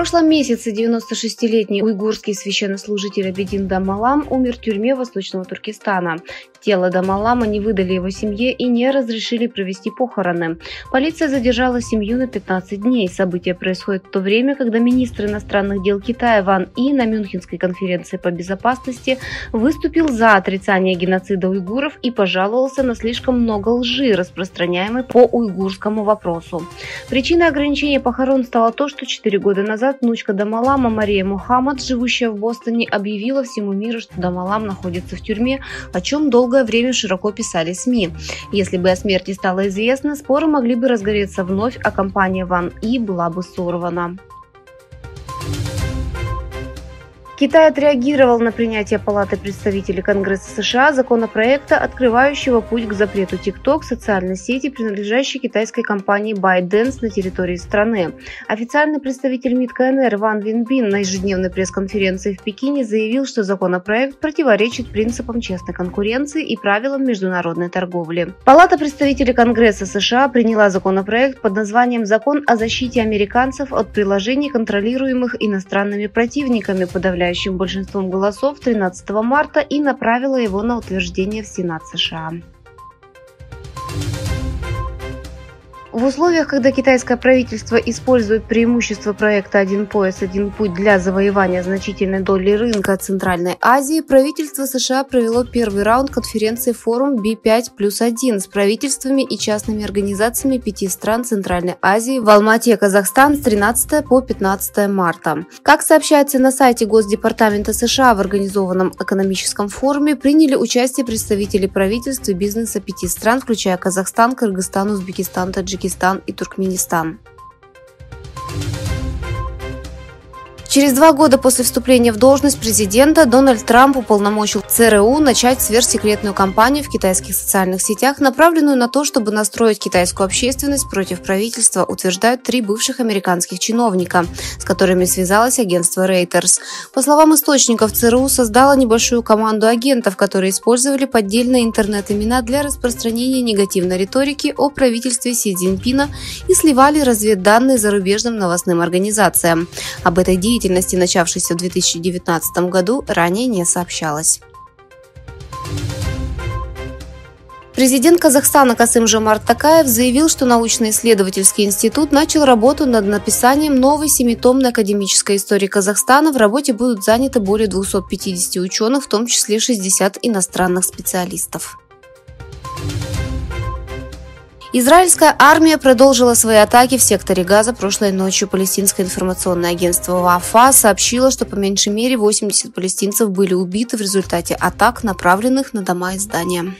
прошлом месяце 96-летний уйгурский священнослужитель Абидин Дамалам умер в тюрьме Восточного Туркестана. Тело Дамалама не выдали его семье и не разрешили провести похороны. Полиция задержала семью на 15 дней. Событие происходит в то время, когда министр иностранных дел Китая Ван И на Мюнхенской конференции по безопасности выступил за отрицание геноцида уйгуров и пожаловался на слишком много лжи, распространяемой по уйгурскому вопросу. Причиной ограничения похорон стало то, что 4 года назад внучка Дамалама Мария Мухаммад, живущая в Бостоне, объявила всему миру, что Дамалам находится в тюрьме, о чем долгое время широко писали СМИ. Если бы о смерти стало известно, споры могли бы разгореться вновь, а компания Ван И была бы сорвана. Китай отреагировал на принятие Палаты представителей Конгресса США законопроекта, открывающего путь к запрету TikTok, социальной сети, принадлежащей китайской компании ByteDance, на территории страны. Официальный представитель МИД КНР Ван Винбин на ежедневной пресс-конференции в Пекине заявил, что законопроект противоречит принципам честной конкуренции и правилам международной торговли. Палата представителей Конгресса США приняла законопроект под названием «Закон о защите американцев от приложений, контролируемых иностранными противниками», подавляющим большинством голосов 13 марта, и направила его на утверждение в Сенат США. В условиях, когда китайское правительство использует преимущество проекта «Один пояс, один путь» для завоевания значительной доли рынка Центральной Азии, правительство США провело первый раунд конференции «Форум B5+1» с правительствами и частными организациями 5 стран Центральной Азии в Алмате, Казахстан, с 13 по 15 марта. Как сообщается на сайте Госдепартамента США, в организованном экономическом форуме приняли участие представители правительств и бизнеса 5 стран, включая Казахстан, Кыргызстан, Узбекистан, Таджикистан и Туркменистан. Через 2 года после вступления в должность президента Дональд Трамп уполномочил ЦРУ начать сверхсекретную кампанию в китайских социальных сетях, направленную на то, чтобы настроить китайскую общественность против правительства, утверждают 3 бывших американских чиновника, с которыми связалось агентство Reuters. По словам источников, ЦРУ создала небольшую команду агентов, которые использовали поддельные интернет-имена для распространения негативной риторики о правительстве Си Цзиньпина и сливали разведданные зарубежным новостным организациям. Об этой деятельности, начавшейся в 2019 году, ранее не сообщалось. Президент Казахстана Касым-Жомарт Токаев заявил, что научно-исследовательский институт начал работу над написанием новой 7-томной академической истории Казахстана. В работе будут заняты более 250 ученых, в том числе 60 иностранных специалистов. Израильская армия продолжила свои атаки в секторе Газа прошлой ночью. Палестинское информационное агентство ВАФА сообщило, что по меньшей мере 80 палестинцев были убиты в результате атак, направленных на дома и здания.